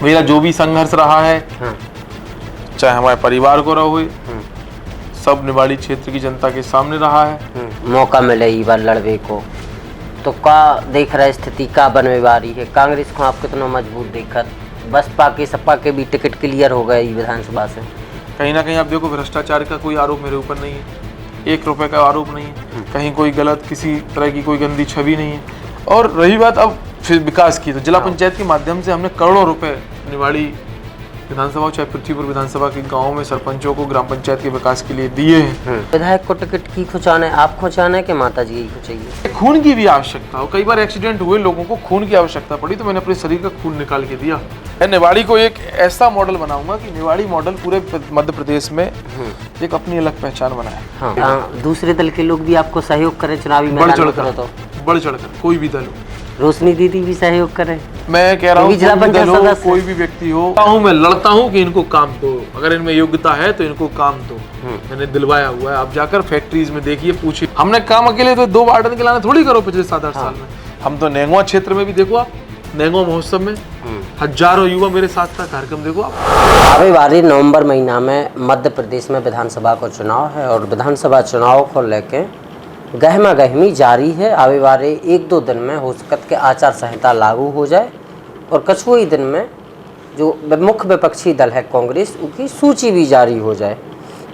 मेरा जो भी संघर्ष रहा है, चाहे हमारे परिवार को रहो, सब निवाड़ी क्षेत्र की जनता के सामने रहा है। मौका मिले ई बार लड़वे को तो का देख रहे स्थिति का बनने वाली है? कांग्रेस को आप कितना मजबूत देखकर बसपा के सपा के भी टिकट क्लियर हो गए विधानसभा से। कहीं ना कहीं आप देखो, भ्रष्टाचार का कोई आरोप मेरे ऊपर नहीं है, 1 रुपए का आरोप नहीं है, कहीं कोई गलत किसी तरह की कोई गंदी छवि नहीं है। और रही बात अब फिर विकास की, तो जिला पंचायत के माध्यम से हमने करोड़ों रुपए निवाड़ी विधानसभा चाहे पृथ्वीपुर विधानसभा के गाँव में सरपंचों को ग्राम पंचायत के विकास के लिए दिए हैं। विधायक को टिकट की खुचाने आप खुचाने के माता जी को चाहिए? खून की भी आवश्यकता हो, कई बार एक्सीडेंट हुए लोगों को खून की आवश्यकता पड़ी तो मैंने अपने शरीर का खून निकाल के दिया। मैं निवाड़ी को एक ऐसा मॉडल बनाऊंगा कि निवाड़ी मॉडल पूरे मध्य प्रदेश में एक अपनी अलग पहचान बनाए। हाँ, दूसरे दल के लोग भी आपको सहयोग करें चुनावी मैदान में? तो बढ़ चढ़कर कोई भी दल हो, रोशनी दीदी भी सहयोग करे। मैं कह रहा हूँ कोई भी व्यक्ति हो, मैं लड़ता हूँ कि इनको काम दो, अगर इनमें योग्यता है तो इनको काम दो। मैंने दिलवाया हुआ है, आप जाकर फैक्ट्रीज में देखिए, पूछिए। हमने काम अकेले तो 2 वार्डन के लाने थोड़ी करो पिछले 7-8 साल में। हम तो नेंगवा क्षेत्र में भी देखो आप, नेंगवा महोत्सव में हजारों युवा मेरे साथ था, कार्यक्रम देखो आप। आवे वाले नवंबर महीना में मध्य प्रदेश में विधानसभा का चुनाव है और विधानसभा चुनाव को लेके गहमा गहमी जारी है। आवे वाले 1-2 दिन में हो सकता कि आचार संहिता लागू हो जाए और कछुआ ही दिन में जो मुख्य विपक्षी दल है कांग्रेस, उनकी सूची भी जारी हो जाए।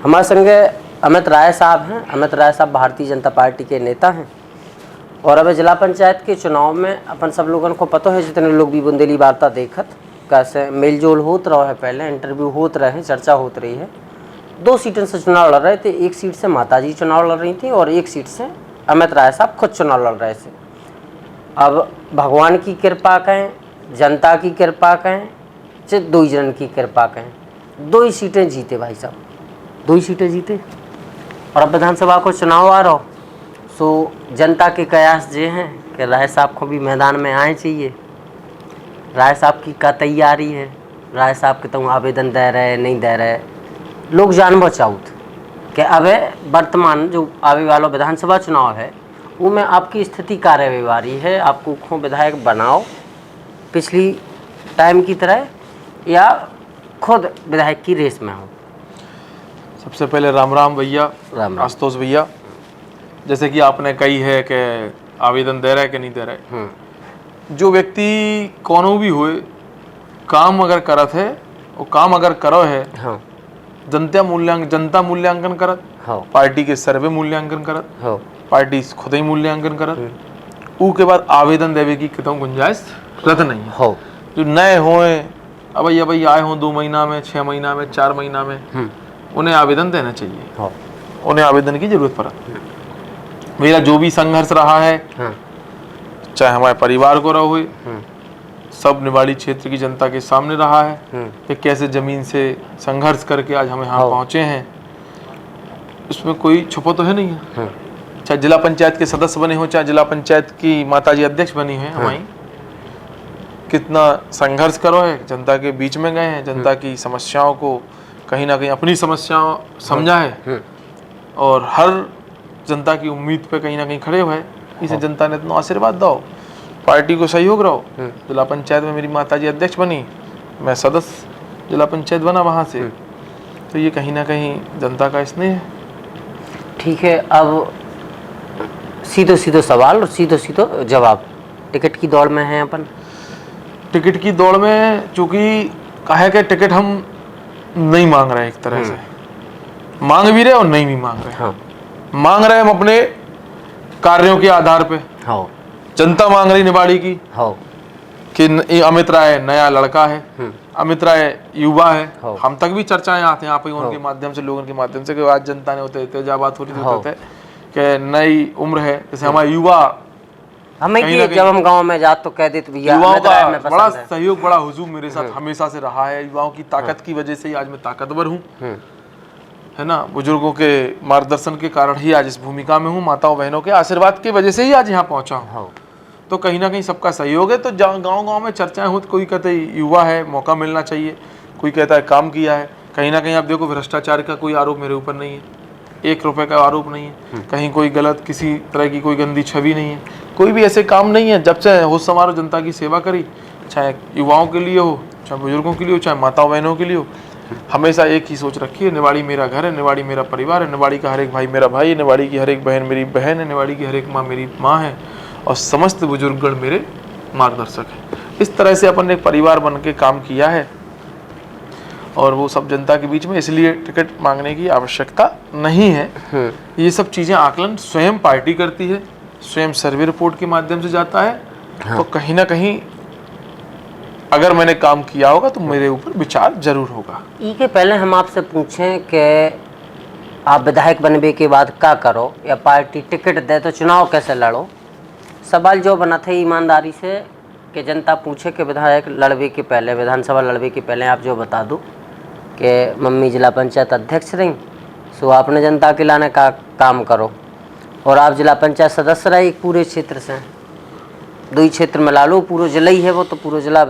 हमारे संगे अमित राय साहब हैं। अमित राय साहब भारतीय जनता पार्टी के नेता हैं और अब जिला पंचायत के चुनाव में अपन सब लोगों को पता है, जितने लोग भी बुंदेली वार्ता देखत कैसे मेल जोल होत रहा है, पहले इंटरव्यू होत रहे, चर्चा होत रही है। 2 सीटों से चुनाव लड़ रहे थे, 1 सीट से माताजी चुनाव लड़ रही थी और 1 सीट से अमित राय साहब खुद चुनाव लड़ रहे थे। अब भगवान की कृपा कहें, जनता की कृपा कहें, चाहे 2 जन की कृपा कहें, 2 ही सीटें जीते भाई साहब, 2 ही सीटें जीते। और अब विधानसभा को चुनाव आ रहा हो, सो जनता के कयास ये हैं कि राय साहब को भी मैदान में आए चाहिए। राय साहब की क्या तैयारी है, राय साहब के तुम आवेदन दे रहे नहीं दे रहे, लोग जानना चाहते कि अब वर्तमान जो आवे वाला विधानसभा चुनाव है उसमें आपकी स्थिति क्या रहने वाली है? आपको खो विधायक बनाओ पिछली टाइम की तरह या खुद विधायक की रेस में हो? सबसे पहले राम राम भैया, आशुतोष भैया। जैसे कि आपने कही है कि आवेदन दे रहा है कि नहीं दे रहा है, जो व्यक्ति कोनो भी हुए काम अगर करत है, वो काम अगर करो है, हाँ। जनता मूल्यांकन करत, हाँ। पार्टी के सर्वे मूल्यांकन करत, हाँ। पार्टी खुद ही मूल्यांकन करत, ऊ के बाद आवेदन देवे की कितों गुंजाइश रत नहीं है। हाँ। जो नए होए, अब भाई आए हों 2 महीना में, 6 महीना में, 4 महीना में, उन्हें आवेदन देना चाहिए। हाँ। उन्हें आवेदन की जरूरत पड़ती। मेरा जो भी संघर्ष रहा है, चाहे हमारे परिवार को रहो, सब निवाड़ी क्षेत्र की जनता के सामने रहा है कि कैसे जमीन से संघर्ष करके आज हम यहाँ पहुंचे हैं। इसमें कोई छुपा तो है नहीं है। चाहे जिला पंचायत के सदस्य बने हो, चाहे जिला पंचायत की माताजी अध्यक्ष बनी है, हमारी कितना संघर्ष करो है, जनता के बीच में गए हैं, जनता की समस्याओं को कहीं ना कहीं अपनी समस्याओं समझा है और हर जनता की उम्मीद पे कहीं ना कहीं खड़े हुए। इसे जनता ने इतना आशीर्वाद दो, पार्टी को सहयोग रहो। जिला पंचायत में मेरी माताजी अध्यक्ष बनी, मैं सदस्य जिला पंचायत बना वहाँ से, तो ये कहीं ना कहीं जनता का स्नेह है। ठीक है, अब सीधो सवाल और सीधो जवाब। टिकट की दौड़ में है अपन? टिकट की दौड़ में चूंकि कहे के टिकट हम नहीं मांग रहे, एक तरह से मांग भी रहे और नहीं भी मांग रहे। हाँ। मांग रहे हम अपने कार्यों के आधार पे। हाँ। जनता मांग रही निवाड़ी की, हाँ। कि अमित राय नया लड़का है, अमित राय युवा है। हाँ। हम तक भी चर्चाएं आते हैं आप ही उनके माध्यम से, लोगों के माध्यम से, कि आज जनता ने होते तेजाबात हो रही होते कि नई उम्र है। जैसे हमारे युवा हमें जब हम गांव में जाते तो कह देते भैया युवाओं का बड़ा सहयोग, बड़ा हुजूम मेरे साथ हमेशा से रहा है। युवाओं की ताकत की वजह से ही आज मैं ताकतवर हूँ, है ना। बुजुर्गों के मार्गदर्शन के कारण ही आज इस भूमिका में हूँ, माताओं बहनों के आशीर्वाद की वजह से ही आज यहाँ पहुँचा हूँ। तो कहीं ना कहीं सबका सहयोग है। तो गांव में चर्चाएं हो, कोई कहते हैं युवा है, मौका मिलना चाहिए, कोई कहता है काम किया है। कहीं ना कहीं आप देखो, भ्रष्टाचार का कोई आरोप मेरे ऊपर नहीं है, 1 रुपए का आरोप नहीं है, कहीं कोई गलत किसी तरह की कोई गंदी छवि नहीं है, कोई भी ऐसे काम नहीं है। जब से होश समारोह जनता की सेवा करी, चाहे युवाओं के लिए हो, चाहे बुजुर्गों के लिए हो, चाहे माताओं बहनों के लिए हो, हमेशा एक ही सोच रखी है, निवाड़ी मेरा घर है, निवाड़ी मेरा परिवार है, निवाड़ी का हर एक भाई मेरा भाई है, निवाड़ी की हर एक बहन मेरी बहन है, निवाड़ी की हर एक माँ मेरी माँ है और समस्त बुजुर्गगण मेरे मार्गदर्शक हैं। इस तरह से अपन ने एक परिवार बन के काम किया है और वो सब जनता के बीच में, इसलिए टिकट मांगने की आवश्यकता नहीं है। ये सब चीज़ें आकलन स्वयं पार्टी करती है, स्वयं सर्वे रिपोर्ट के माध्यम से जाता है। तो कहीं ना कहीं अगर मैंने काम किया होगा तो मेरे ऊपर विचार जरूर होगा। के पहले हम आपसे पूछें कि आप विधायक बनने के बाद क्या करो, या पार्टी टिकट दे तो चुनाव कैसे लड़ो। सवाल जो बना था ईमानदारी से कि जनता पूछे कि विधायक लड़वे के पहले, विधानसभा लड़वे के पहले आप जो बता दो कि मम्मी जिला पंचायत अध्यक्ष रही, सो आपने जनता के लाने का काम करो, और आप जिला पंचायत सदस्य रहे एक पूरे क्षेत्र से, 2 क्षेत्र में ला लो, पूरा जिला ही है वो, तो पूरा जिला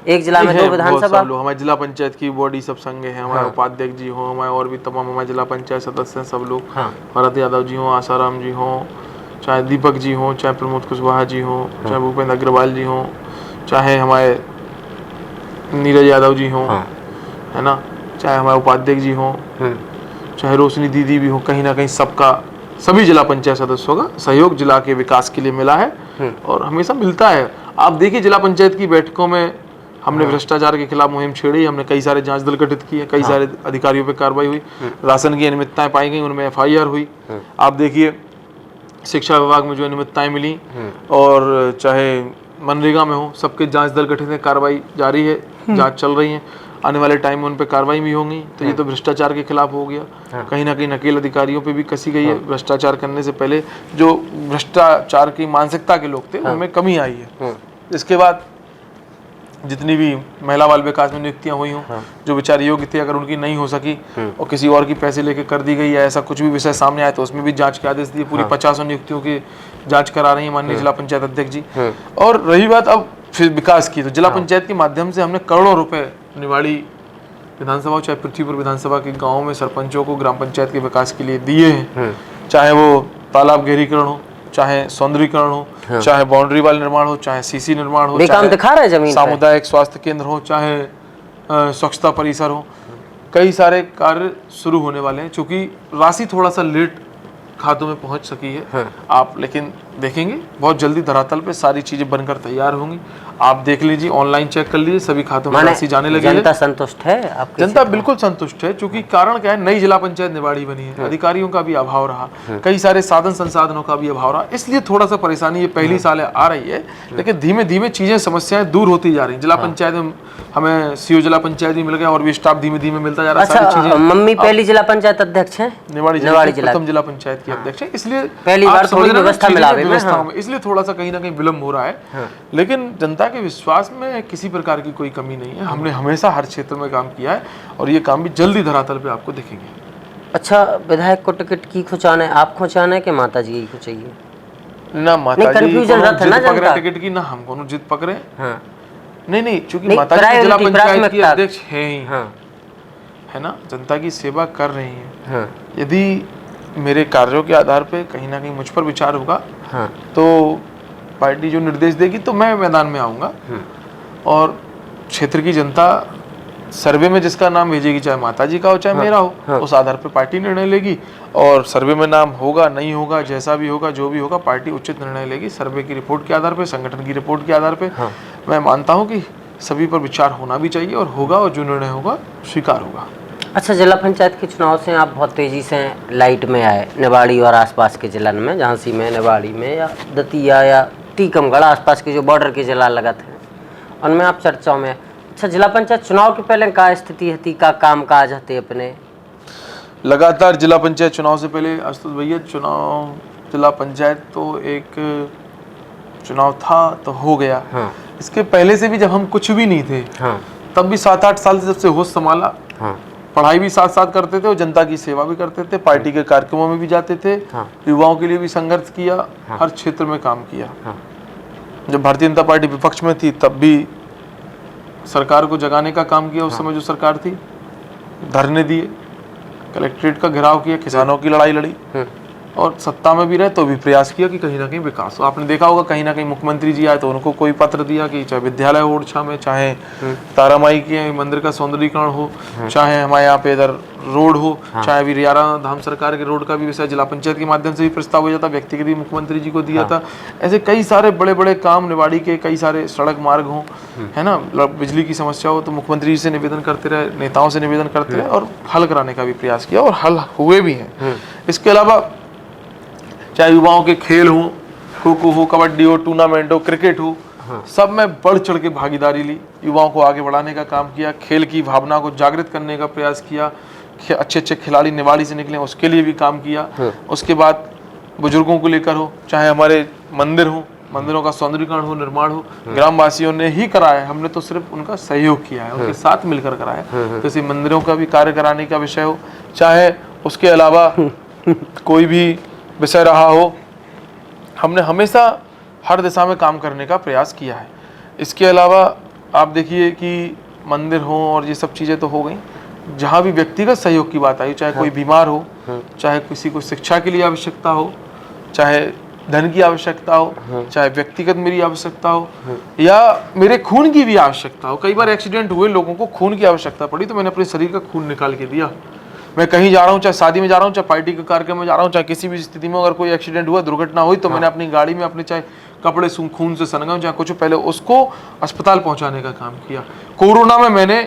एक जिला में 2 विधानसभा। हमारे जिला पंचायत की बॉडी सब संग है, हमारे उपाध्यक्ष जी हो, हमारे और भी तमाम हमारे जिला पंचायत सदस्य हैं सब लोग, भरत यादव जी हो, आसाराम जी हो, चाहे दीपक जी हो, चाहे प्रमोद कुशवाहा जी हो, चाहे भूपेंद्र अग्रवाल जी हो, चाहे हमारे नीरज यादव जी हो, है ना, चाहे हमारे उपाध्यक्ष जी हो, चाहे रोशनी दीदी भी हो, कहीं ना कहीं सबका, सभी जिला पंचायत सदस्यों का सहयोग जिला के विकास के लिए मिला है और हमेशा मिलता है। आप देखिए जिला पंचायत की बैठकों में हमने भ्रष्टाचार के खिलाफ मुहिम छेड़ी, हमने कई सारे जांच दल गठित किए, कई सारे अधिकारियों पे कार्रवाई हुई, राशन की अनियमितताएं पाई गई, उनमें FIR हुई। आप देखिए शिक्षा विभाग में जो अनियमितताएं मिली, और चाहे मनरेगा में हो, सबके जांच दल गठित है, कार्रवाई जारी है, जांच चल रही है, आने वाले टाइम में उन पर कार्रवाई भी होंगी। तो ये तो भ्रष्टाचार के खिलाफ हो गया। कहीं ना कहीं नकेल अधिकारियों पे भी कसी गई है। भ्रष्टाचार करने से पहले जो भ्रष्टाचार की मानसिकता के लोग थे उनमें कमी आई है। इसके बाद जितनी भी महिला बाल विकास में नियुक्तियां हुई हों, जो बेचारी योग्य थी, अगर उनकी नहीं हो सकी और किसी और की पैसे लेके कर दी गई है, ऐसा कुछ भी विषय सामने आया तो उसमें भी जांच के आदेश दिए। पूरी 50 नियुक्तियों की जांच करा रही है माननीय जिला पंचायत अध्यक्ष जी। और रही बात अब फिर विकास की, तो जिला पंचायत के माध्यम से हमने करोड़ों रुपए निवाड़ी विधानसभा, चाहे पृथ्वीपुर विधानसभा के गाँव में सरपंचों को ग्राम पंचायत के विकास के लिए दिए हैं। चाहे वो तालाब गहरीकरण हो, चाहे सौंदर्यीकरण हो, चाहे बाउंड्री वाल निर्माण हो, चाहे CC निर्माण हो, काम दिखा रहा है जमीन, सामुदायिक स्वास्थ्य केंद्र हो, चाहे स्वच्छता परिसर हो, कई सारे कार्य शुरू होने वाले हैं। चूंकि राशि थोड़ा सा लेट खातों में पहुंच सकी है आप, लेकिन देखेंगे बहुत जल्दी धरातल पे सारी चीजें बनकर तैयार होंगी। आप देख लीजिए, ऑनलाइन चेक कर लीजिए, सभी खातों में राशि जाने लगी है। जनता संतुष्ट है आपकी? जनता बिल्कुल संतुष्ट है, क्योंकि कारण क्या है, नई जिला पंचायत निवाड़ी बनी है, अधिकारियों का भी अभाव रहा, कई सारे साधन संसाधनों का भी अभाव रहा, इसलिए थोड़ा सा परेशानी ये पहली साल आ रही है। लेकिन धीमे धीमे चीजें, समस्याएं दूर होती जा रही। जिला पंचायत में हमें CO जिला पंचायत भी मिल गया और भी स्टाफ धीमे धीमे मिलता जा रहा है। सारी चीजें। मम्मी पहली जिला पंचायत अध्यक्ष है, निवाड़ी जिला प्रथम जिला पंचायत की अध्यक्ष है, इसलिए पहली बार थोड़ी व्यवस्था मिला में, इसलिए थोड़ा सा कहीं ना कहीं विलम्ब हो रहा है। लेकिन जनता के विश्वास में किसी प्रकार की कोई कमी नहीं है। हमने हमेशा हर क्षेत्र में काम किया है और ये काम भी जल्दी धरातल पे आपको दिखेंगे। अच्छा, विधायक को टिकट की खुचाना है, आप खुचाना है कि माता जी को चाहिए? ना माता जी को टिकट की, ना हम कोनो जिद पकड़े। नहीं, चूंकि माता जी जिला पंचायत की अध्यक्ष है ही, है ना, जनता की सेवा कर रही है। यदि मेरे कार्यों के आधार पे कहीं ना कहीं मुझ पर विचार होगा तो पार्टी जो निर्देश देगी तो मैं मैदान में आऊँगा, और क्षेत्र की जनता सर्वे में जिसका नाम भेजेगी, चाहे माता जी का हो चाहे मेरा हो, उस आधार पर पार्टी निर्णय लेगी। और सर्वे में नाम होगा नहीं होगा, जैसा भी होगा, जो भी होगा, पार्टी उचित निर्णय लेगी सर्वे की रिपोर्ट के आधार पर, संगठन की रिपोर्ट के आधार पर। मैं मानता हूँ कि सभी पर विचार होना भी चाहिए और होगा, और जो निर्णय होगा स्वीकार होगा। अच्छा, जिला पंचायत के चुनाव से आप बहुत तेज़ी से लाइट में आए, निवाड़ी और आसपास के जिलन में, झांसी में, निवाड़ी में, या दतिया या टीकमगढ़, आसपास के जो बॉर्डर के जिला लगत हैं, उनमें आप चर्चाओं में। अच्छा, जिला पंचायत चुनाव के पहले क्या स्थिति थी, का काम काज हते अपने? लगातार जिला पंचायत चुनाव से पहले आशुतोष भैया, चुनाव जिला पंचायत तो एक चुनाव था तो हो गया। इसके पहले से भी जब हम कुछ भी नहीं थे, तब भी 7-8 साल से जब से होश संभाला, पढ़ाई भी साथ साथ करते थे और जनता की सेवा भी करते थे, पार्टी के कार्यक्रमों में भी जाते थे, युवाओं के लिए भी संघर्ष किया, हर क्षेत्र में काम किया। जब भारतीय जनता पार्टी विपक्ष में थी तब भी सरकार को जगाने का काम किया। उस समय जो सरकार थी, धरने दिए, कलेक्ट्रेट का घेराव किया, किसानों की लड़ाई लड़ी, और सत्ता में भी रहे तो भी प्रयास किया कि कहीं ना कहीं विकास हो। आपने देखा होगा कहीं ना कहीं मुख्यमंत्री जी आए तो उनको कोई पत्र दिया कि चाहे विद्यालय हो ओरछा में, चाहे तारामाई के मंदिर का सौंदर्यीकरण हो, चाहे हमारे यहाँ पे इधर रोड हो, चाहे अभी रियारा धाम सरकार के रोड का भी विषय जिला पंचायत के माध्यम से भी प्रस्ताव हो जाता, व्यक्तिगत भी मुख्यमंत्री जी को दिया था। ऐसे कई सारे बड़े बड़े काम, निवाड़ी के कई सारे सड़क मार्ग हों, है ना, बिजली की समस्या हो, तो मुख्यमंत्री जी से निवेदन करते रहे, नेताओं से निवेदन करते रहे और हल कराने का भी प्रयास किया और हल हुए भी हैं। इसके अलावा चाहे युवाओं के खेल हो, खो खो हो, कबड्डी हो, टूर्नामेंट हो, क्रिकेट हो, सब में बढ़ चढ़ के भागीदारी ली, युवाओं को आगे बढ़ाने का काम किया, खेल की भावना को जागृत करने का प्रयास किया, अच्छे अच्छे खिलाड़ी निवाड़ी से निकले उसके लिए भी काम किया। उसके बाद बुजुर्गों को लेकर हो, चाहे हमारे मंदिर हो, मंदिरों का सौंदर्यीकरण हो, निर्माण हो, ग्रामवासियों ने ही कराया, हमने तो सिर्फ उनका सहयोग किया है, उनके साथ मिलकर कराया। तो इसी मंदिरों का भी कार्य कराने का विषय हो, चाहे उसके अलावा कोई भी विषय रहा हो, हमने हमेशा हर दिशा में काम करने का प्रयास किया है। इसके अलावा आप देखिए कि मंदिर हो और ये सब चीज़ें तो हो गई, जहाँ भी व्यक्तिगत सहयोग की बात आई, चाहे कोई बीमार हो, चाहे किसी को शिक्षा के लिए आवश्यकता हो, चाहे धन की आवश्यकता हो, चाहे व्यक्तिगत मेरी आवश्यकता हो या मेरे खून की भी आवश्यकता हो। कई बार एक्सीडेंट हुए, लोगों को खून की आवश्यकता पड़ी तो मैंने अपने शरीर का खून निकाल के दिया। मैं कहीं जा रहा हूँ, चाहे शादी में जा रहा हूँ, चाहे पार्टी के कार्यक्रम में जा रहा हूँ, चाहे किसी भी स्थिति में अगर कोई एक्सीडेंट हुआ, दुर्घटना हुई, तो मैंने अपनी गाड़ी में अपने चाहे कपड़े खून से सनगा, चाहे कुछ पहले उसको अस्पताल पहुंचाने का काम किया। कोरोना में मैंने,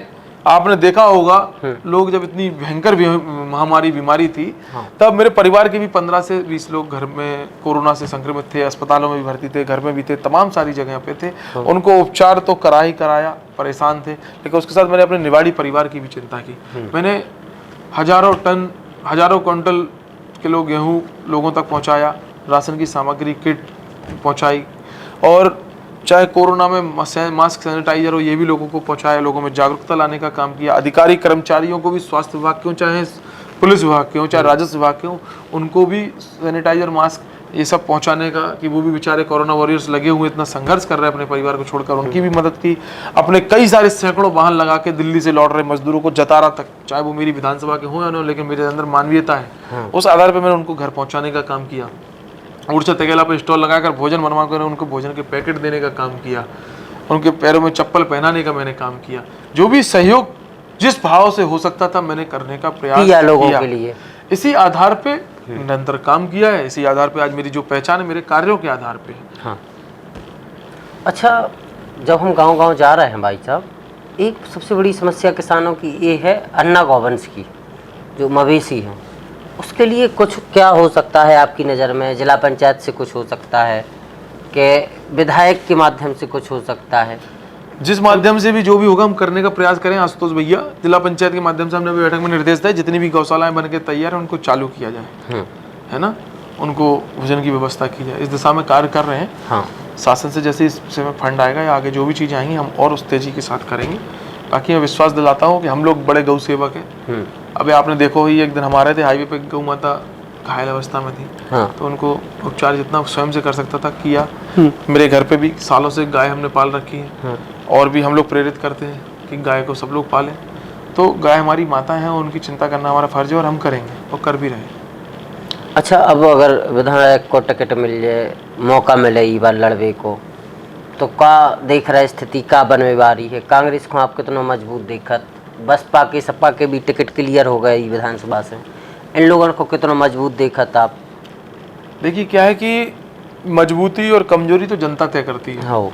आपने देखा होगा, लोग जब इतनी भयंकर महामारी बीमारी थी, तब मेरे परिवार के भी 15 से 20 लोग घर में कोरोना से संक्रमित थे, अस्पतालों में भी भर्ती थे, घर में भी थे, तमाम सारी जगह पे थे। उनको उपचार तो करा ही कराया, परेशान थे, लेकिन उसके साथ मैंने अपने निवाड़ी परिवार की भी चिंता की। मैंने हजारों क्विंटल किलो गेहूं लोगों तक पहुंचाया, राशन की सामग्री किट पहुंचाई, और चाहे कोरोना में मास्क, सैनिटाइजर हो, ये भी लोगों को पहुंचाया, लोगों में जागरूकता लाने का काम किया। अधिकारी कर्मचारियों को भी, स्वास्थ्य विभाग के हों, चाहे पुलिस विभाग के हों, चाहे राजस्व विभाग के हों, उनको भी सैनिटाइजर, मास्क, ये सब पहुंचाने का, कि वो भी बेचारे कोरोना वॉरियर्स लगे हुए इतना संघर्ष कर रहे हैं अपने परिवार को छोड़कर, उनकी भी मदद की। अपने कई सारे सैकड़ों वाहन लगा के दिल्ली से लौट रहे मजदूरों को जतारा तक, चाहे वो मेरी विधानसभा के हों या न, लेकिन मेरे अंदर मानवीयता है, उस आधार पर मैंने उनको घर पहुँचाने का काम किया। ओरछा तकेला पर स्टॉल लगाकर भोजन बनवा कर उनको भोजन के पैकेट देने का काम किया, उनके पैरों में चप्पल पहनाने का मैंने काम किया। जो भी सहयोग जिस भाव से हो सकता था मैंने करने का प्रयास किया लोगों के लिए। इसी आधार पे निरंतर काम किया है, इसी आधार पे आज मेरी जो पहचान है मेरे कार्यों के आधार पे है। हाँ। अच्छा, जब हम गांव-गांव जा रहे हैं भाई साहब, एक सबसे बड़ी समस्या किसानों की ये है अन्ना गौवंश की, जो मवेशी हैं, उसके लिए कुछ क्या हो सकता है आपकी नज़र में? जिला पंचायत से कुछ हो सकता है कि विधायक के माध्यम से कुछ हो सकता है? जिस माध्यम से भी जो भी होगा हम करने का प्रयास करें आशुतोष भैया। जिला पंचायत के माध्यम से हमने बैठक में निर्देश दिया, जितनी भी गौशालाएं बन के तैयार है उनको चालू किया जाए, है ना, उनको भोजन की व्यवस्था की जाए। इस दिशा में कार्य कर रहे हैं। हाँ। शासन से जैसे इसमें फंड आएगा या आगे जो भी चीज़ें आएंगी हम और उस तेजी के साथ करेंगे। बाकी मैं विश्वास दिलाता हूँ कि हम लोग बड़े गौ सेवक हैं। अभी आपने देखो ही, एक दिन हमारे थे हाईवे पे, गौ माता घायल अवस्था में थी। हाँ। तो उनको उपचार जितना स्वयं से कर सकता था किया। मेरे घर पे भी सालों से गाय हमने पाल रखी है। हाँ। और भी हम लोग प्रेरित करते हैं कि गाय को सब लोग पालें। तो गाय हमारी माता है, उनकी चिंता करना हमारा फर्ज है और हम करेंगे और कर भी रहे हैं। अच्छा, अब अगर विधायक को टिकट मिल जाए, मौका मिले ई बार लड़वे को, तो का देख रहा है स्थिति का बनने वाली है? कांग्रेस को आप कितना मजबूत देखत, बसपा के सपा के भी टिकट क्लियर हो गए विधानसभा से, इन लोगों को कितना मजबूत देखत आप? देखिए क्या है कि मजबूती और कमजोरी तो जनता तय करती है। हाँ।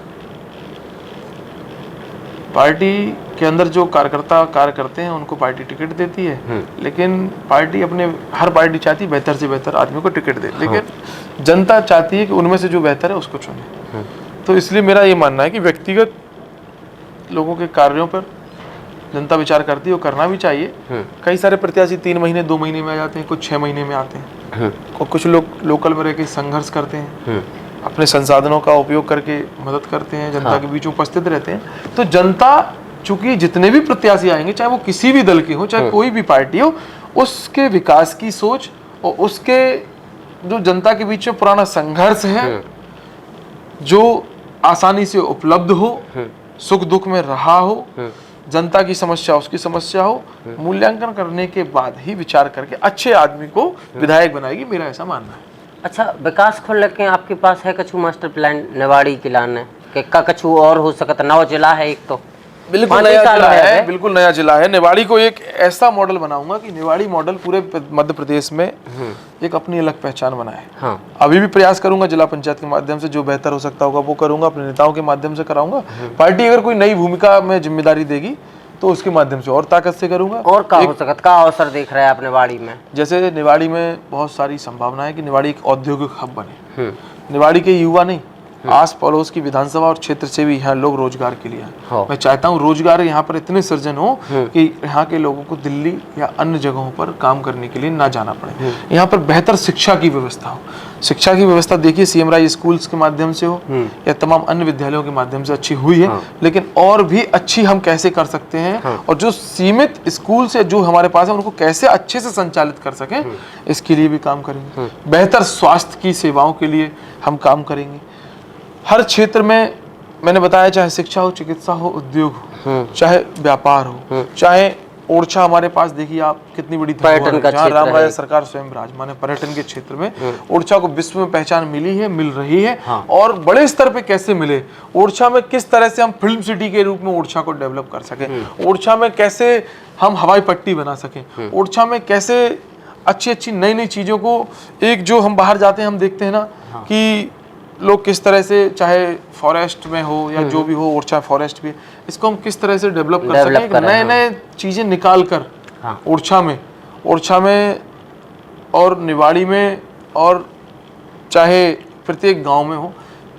पार्टी के अंदर जो कार्यकर्ता कार्य करते हैं उनको पार्टी टिकट देती है, लेकिन पार्टी अपने, हर पार्टी चाहती है बेहतर से बेहतर आदमी को टिकट दे, लेकिन जनता चाहती है कि उनमें से जो बेहतर है उसको चुने। तो इसलिए मेरा ये मानना है कि व्यक्तिगत लोगों के कार्यों पर जनता विचार करती है, वो करना भी चाहिए। कई सारे प्रत्याशी 3 महीने 2 महीने में आ जाते हैं, कुछ 6 महीने में आते हैं, और कुछ लोग लोकल में रह के संघर्ष करते हैं, अपने संसाधनों का उपयोग करके मदद करते हैं, जनता के बीच उपस्थित रहते हैं। तो जनता, चूंकि जितने भी प्रत्याशी आएंगे, चाहे वो किसी भी दल के हो, चाहे कोई भी पार्टी हो, उसके विकास की सोच और उसके जो जनता के बीच में पुराना संघर्ष है, जो आसानी से उपलब्ध हो, सुख दुख में रहा हो, जनता की समस्या उसकी समस्या हो, मूल्यांकन करने के बाद ही विचार करके अच्छे आदमी को विधायक बनाएगी, मेरा ऐसा मानना है। अच्छा, विकास को लेके आपके पास है कछु मास्टर प्लान निवाड़ी के लाने के का कछु और हो सकता? नौ जिला है एक तो, बिल्कुल नया जिला है, बिल्कुल नया जिला है। निवाड़ी को एक ऐसा मॉडल बनाऊंगा कि निवाड़ी मॉडल पूरे मध्य प्रदेश में एक अपनी अलग पहचान बनाए। हाँ। अभी भी प्रयास करूंगा जिला पंचायत के माध्यम से, जो बेहतर हो सकता होगा वो करूंगा, अपने नेताओं के माध्यम से कराऊंगा। पार्टी अगर कोई नई भूमिका में जिम्मेदारी देगी तो उसके माध्यम से और ताकत से करूंगा। और का हो सकता, का अवसर देख रहे हैं आप निवाड़ी में? जैसे निवाड़ी में बहुत सारी संभावना है कि निवाड़ी एक औद्योगिक हब बने। निवाड़ी के युवा नहीं, आस पड़ोस की विधानसभा और क्षेत्र से भी यहाँ लोग रोजगार के लिए आए। मैं चाहता हूँ रोजगार यहाँ पर इतने सृजन हो कि यहाँ के लोगों को दिल्ली या अन्य जगहों पर काम करने के लिए ना जाना पड़े। यहाँ पर बेहतर शिक्षा की व्यवस्था हो। शिक्षा की व्यवस्था देखिए सीएम राय स्कूल्स के माध्यम से हो या तमाम अन्य विद्यालयों के माध्यम से अच्छी हुई है, लेकिन और भी अच्छी हम कैसे कर सकते हैं, और जो सीमित स्कूल से जो हमारे पास है उनको कैसे अच्छे से संचालित कर सकें, इसके लिए भी काम करेंगे। बेहतर स्वास्थ्य की सेवाओं के लिए हम काम करेंगे। हर क्षेत्र में मैंने बताया, चाहे शिक्षा हो, चिकित्सा हो, उद्योग हो, चाहे व्यापार हो, चाहे ओरछा हमारे पास देखिए आप कितनी बड़ी पर्यटन का जहाँ क्षेत्र राम राय है। सरकार स्वयं विराजमान है पर्यटन के क्षेत्र में। ओरछा को विश्व में पहचान मिली है, मिल रही है। और बड़े स्तर पे कैसे मिले, ओरछा में किस तरह से हम फिल्म सिटी के रूप में ओरछा को डेवलप कर सकें, ओरछा में कैसे हम हवाई पट्टी बना सकें, ओरछा में कैसे अच्छी अच्छी नई नई चीजों को, एक जो हम बाहर जाते हैं हम देखते हैं ना कि लोग किस तरह से, चाहे फॉरेस्ट में हो या जो भी हो, ओरछा फॉरेस्ट भी, इसको हम किस तरह से डेवलप कर सकें, नए नए चीजें निकाल कर ओरछा में और निवाड़ी में और चाहे प्रत्येक गांव में हो,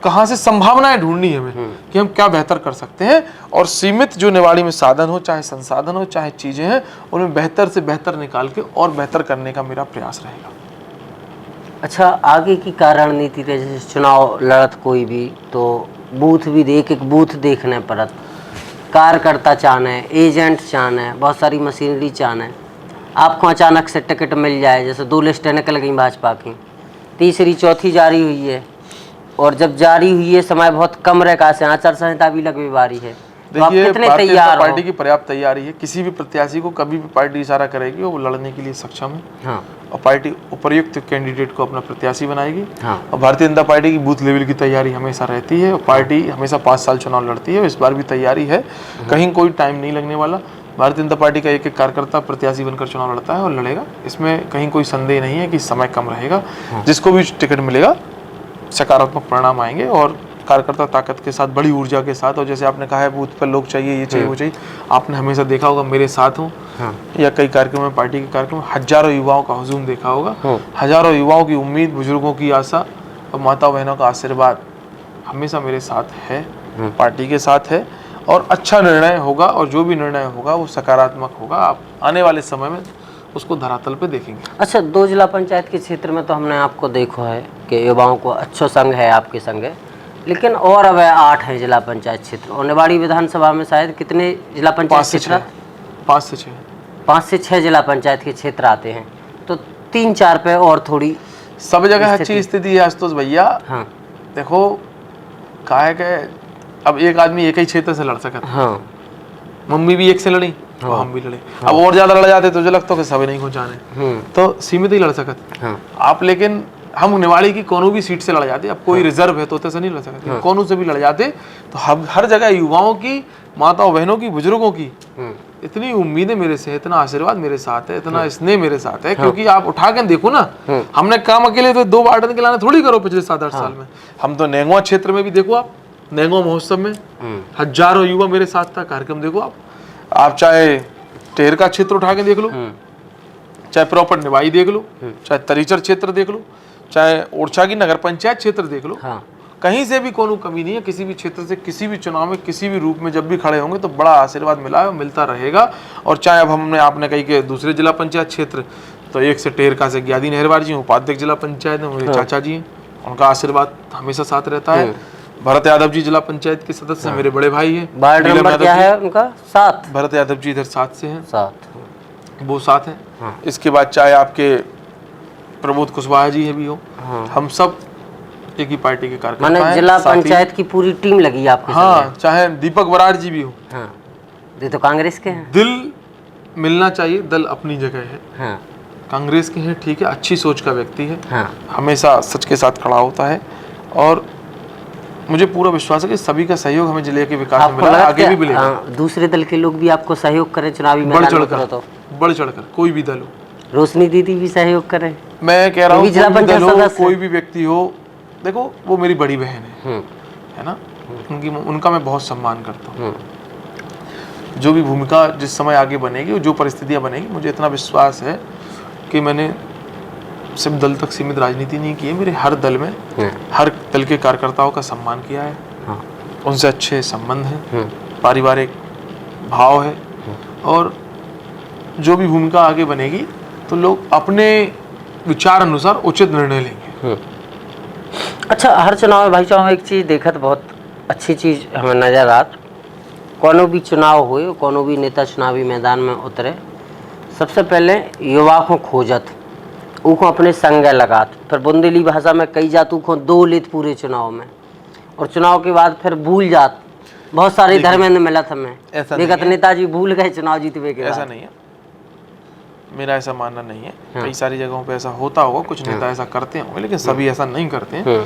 कहाँ से संभावनाएं ढूंढनी है हमें कि हम क्या बेहतर कर सकते हैं। और सीमित जो निवाड़ी में साधन हो, चाहे संसाधन हो, चाहे चीजें हैं, उनमें बेहतर से बेहतर निकाल के और बेहतर करने का मेरा प्रयास रहेगा। अच्छा, आगे की क्या रणनीति थे? जैसे चुनाव लड़त कोई भी तो बूथ भी एक एक बूथ देखने पड़त, कार्यकर्ता चाहना है, एजेंट चाहना है, बहुत सारी मशीनरी चाहना है। आपको अचानक से टिकट मिल जाए, जैसे 2 लिस्टें निकल गई भाजपा की, तीसरी चौथी जारी हुई है, और जब जारी हुई है समय बहुत कम रह से आचार संहिता भी लगने वाली है, तो आप कितने तैयार? पार्टी की पर्याप्त तैयारी है। किसी भी प्रत्याशी को कभी भी पार्टी इशारा करेगी वो लड़ने के लिए सक्षम है। हाँ। और पार्टी उपयुक्त कैंडिडेट को अपना प्रत्याशी बनाएगी। हाँ। और भारतीय जनता पार्टी की बूथ लेवल की तैयारी हमेशा रहती है, और पार्टी हमेशा 5 साल चुनाव लड़ती है, इस बार भी तैयारी है, कहीं कोई टाइम नहीं लगने वाला। भारतीय जनता पार्टी का एक एक कार्यकर्ता प्रत्याशी बनकर चुनाव लड़ता है और लड़ेगा, इसमें कहीं कोई संदेह नहीं है कि समय कम रहेगा। जिसको भी टिकट मिलेगा सकारात्मक परिणाम आएंगे, और कार्यकर्ता ताकत के साथ, बड़ी ऊर्जा के साथ। और जैसे आपने कहा है बूथ पर लोग चाहिए, ये चाहिए, वो चाहिए, आपने हमेशा देखा होगा मेरे साथ हूँ या कई कार्यक्रम में, पार्टी के कार्यक्रम, हजारों युवाओं का हुजूम देखा होगा। हजारों युवाओं की उम्मीद, बुजुर्गों की आशा और माता बहनों का आशीर्वाद हमेशा मेरे साथ है, पार्टी के साथ है, और अच्छा निर्णय होगा, और जो भी निर्णय होगा वो सकारात्मक होगा। आप आने वाले समय में उसको धरातल पे देखेंगे। अच्छा, 2 जिला पंचायत के क्षेत्र में तो हमने आपको देखा है कि युवाओं को अच्छा संघ है आपके संग, लेकिन और अब 8 है जिला पंचायत क्षेत्र, और निवाड़ी विधानसभा में शायद कितने जिला पंचायत क्षेत्र? 5 से 6 जिला पंचायत के क्षेत्र आते हैं, तो 3-4 पे और थोड़ी सब जगह अच्छी स्थिति है आशुतोष भैया। हाँ। देखो क्या है कि अब एक आदमी एक ही क्षेत्र से लड़ सकता है। हाँ। मम्मी भी एक से लड़ी, तो हम भी लड़े। अब और ज्यादा लड़ जाते तो मुझे लगता है कि सभी नहीं पहुंचाने, तो सीमित ही लड़ सकते आप। लेकिन हम निवाड़ी की कोनो भी सीट से लड़ जाते, अब कोई रिजर्व है तो ऐसे नहीं लड़ सकते, कोनो से भी लड़ जाते। तो हम हर जगह युवाओं की, माताओं बहनों की, बुजुर्गों की इतनी उम्मीदें मेरे से, इतना आशीर्वाद मेरे साथ है, इतना स्नेह मेरे साथ है। क्योंकि आप उठा के देखो ना, हमने काम अकेले तो 2 वार्डन के लाने थोड़ी करो पिछले 7-8 साल में। हम तो नेंगवा क्षेत्र में भी देखो, आप नेंगवा महोत्सव में हजारों युवा मेरे साथ था, कार्यक्रम देखो आप चाहे टेर का क्षेत्र उठा के देख लो, चाहे प्रॉपर निवाड़ी देख लो, चाहे तरीचर क्षेत्र देख लो, चाहे ओरछा की नगर पंचायत क्षेत्र देख लो। कहीं से भी कोनो कमी नहीं है। किसी भी क्षेत्र से किसी भी चुनाव में किसी भी रूप में जब भी खड़े होंगे तो बड़ा आशीर्वाद मिला है, मिलता रहेगा। और चाहे अब हमने आपने कही कि दूसरे जिला पंचायत क्षेत्र, तो एक से टेरका से ज्ञादी नेहरवार जी उपाध्यक्ष जिला पंचायत में, मेरे चाचा जी हैं, उनका आशीर्वाद हमेशा साथ रहता है। भरत यादव जी जिला पंचायत के सदस्य मेरे बड़े भाई हैं। वार्ड नंबर क्या है उनका? 7। भरत यादव जी इधर 7 से हैं, 7 वो 7 हैं। इसके बाद चाहे आपके प्रबोध कुशवाहा जी है भी हो, हम सब एक ही पार्टी के कार्यकर्ता हैं। जिला पंचायत की पूरी टीम लगी आपके? हाँ, चाहे दीपक बराड़ जी भी हो, ये तो कांग्रेस के हैं। दिल मिलना चाहिए, दल अपनी जगह है। हाँ कांग्रेस के हैं, ठीक है, अच्छी सोच का व्यक्ति है, हाँ हमेशा सच के साथ खड़ा होता है और मुझे पूरा विश्वास है कि सभी का सहयोग हमें जिले के विकास में आपको मिला, लगा आगे भी मिलेगा। दूसरे दल के लोग भी आपको सहयोग करें चुनावी बढ़ मैदान में उतरो चढ़कर, तो? बढ़ चढ़कर कोई भी दल हो। रोशनी दीदी भी सहयोग करें? मैं कह रहा वो हूँ भी जिला कोई भी पंचायत दल हो, सदस्य कोई भी व्यक्ति हो, देखो वो मेरी बड़ी बहन है ना, उनका मैं बहुत सम्मान करता हूँ। जो भी भूमिका जिस समय आगे बनेगी, जो परिस्थितियाँ बनेगी, मुझे इतना विश्वास है कि मैंने सिर्फ दल तक सीमित राजनीति नहीं की है, मेरे हर दल में हर दल के कार्यकर्ताओं का सम्मान किया है, उनसे अच्छे संबंध हैं, पारिवारिक भाव है और जो भी भूमिका आगे बनेगी तो लोग अपने विचार अनुसार उचित निर्णय लेंगे। अच्छा, हर चुनाव में भाई साहब एक चीज़ देखत बहुत अच्छी चीज़ हमें नजर आत, कोनो भी चुनाव हुए, कोनो भी नेता चुनावी मैदान में उतरे, सबसे पहले युवा को खोजत, उनको अपने संग लगात, फिर बुंदेली भाषा में कई जातू को दो लेत पूरे चुनाव में, और चुनाव के बाद फिर भूल जात। बहुत सारे धर्मेंद्र मिलत हमें, देखत नेताजी भूल गए चुनाव जीतवे के बाद। ऐसा नहीं है, मेरा ऐसा मानना नहीं है। कई सारी जगहों पे ऐसा होता होगा, कुछ नेता ऐसा करते होंगे, लेकिन सभी ऐसा नहीं करते हैं।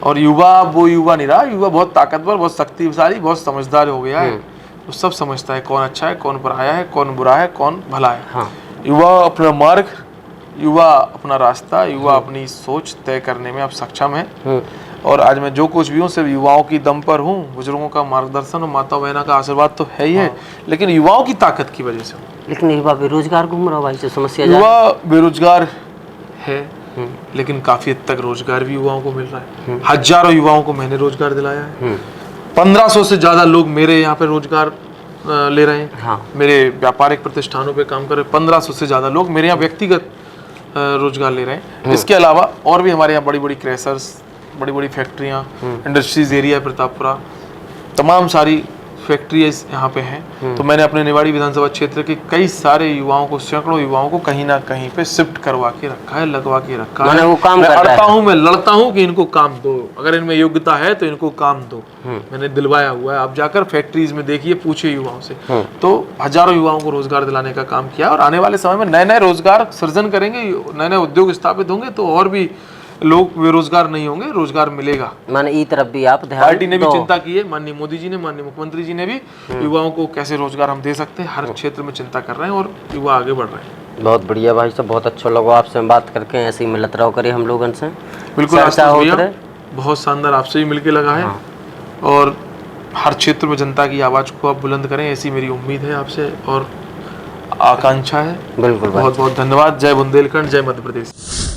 और युवा वो युवा नहीं रहा, युवा बहुत ताकतवर, बहुत शक्तिशाली, बहुत समझदार हो गया है। वो सब समझता है कौन अच्छा है, कौन पराया है, कौन बुरा है, कौन भला है। युवा अपना मार्ग, युवा अपना रास्ता, युवा अपनी सोच तय करने में अब सक्षम है। और आज मैं जो कुछ भी हूँ सिर्फ युवाओं की दम पर हूँ। बुजुर्गों का मार्गदर्शन और माता बहना का आशीर्वाद तो है ही है, लेकिन युवाओं की ताकत की वजह से हूँ। लेकिन युवा बेरोजगार घूम रहा भाई, जो समस्या युवा बेरोजगार है, लेकिन काफी हद तक रोजगार भी युवाओं को मिल रहा है। हजारों युवाओं को मैंने रोजगार दिलाया है। 1500 से ज्यादा लोग मेरे यहाँ पे रोजगार ले रहे हैं। मेरे व्यापारिक प्रतिष्ठानों पे काम कर रहे 1500 से ज्यादा लोग मेरे यहाँ व्यक्तिगत रोजगार ले रहे हैं। इसके अलावा और भी हमारे यहाँ बड़ी बड़ी क्रैशर्स, बड़ी बड़ी फैक्ट्रियाँ, इंडस्ट्रीज एरिया प्रतापपुरा, तमाम सारी फैक्ट्रीज यहाँ पे हैं। तो मैंने अपने निवाड़ी विधानसभा क्षेत्र के कई सारे युवाओं को, सैकड़ों युवाओं को कहीं ना कहीं पे शिफ्ट करवा के रखा है, लगवा के रखा है। वो काम मैं अड़ता हूँ, मैं लड़ता हूँ कि इनको काम दो, अगर इनमें योग्यता है तो इनको काम दो। मैंने दिलवाया हुआ है। आप जाकर फैक्ट्रीज में देखिए, पूछिए युवाओं से। तो हजारों युवाओं को रोजगार दिलाने का काम किया और आने वाले समय में नए नए रोजगार सृजन करेंगे, नए नए उद्योग स्थापित होंगे तो और भी लोग बेरोजगार नहीं होंगे, रोजगार मिलेगा। माने ई तरफ भी आप ध्यान पार्टी ने भी चिंता की है, माननीय मोदी जी ने, माननीय मुख्यमंत्री जी ने भी युवाओं को कैसे रोजगार हम दे सकते हैं, हर क्षेत्र में चिंता कर रहे हैं और युवा आगे बढ़ रहे हैं। बहुत बढ़िया भाई साहब, बहुत अच्छा लगा आपसे बात करके। ऐसे ही मिलत रहो करिए हम लोगन से। बिल्कुल भैया, बहुत शानदार आपसे भी मिलके लगा है और हर क्षेत्र में जनता की आवाज को आप बुलंद करें, ऐसी मेरी उम्मीद है आपसे और आकांक्षा है। बिल्कुल, बहुत बहुत धन्यवाद। जय बुंदेलखंड, जय मध्य प्रदेश।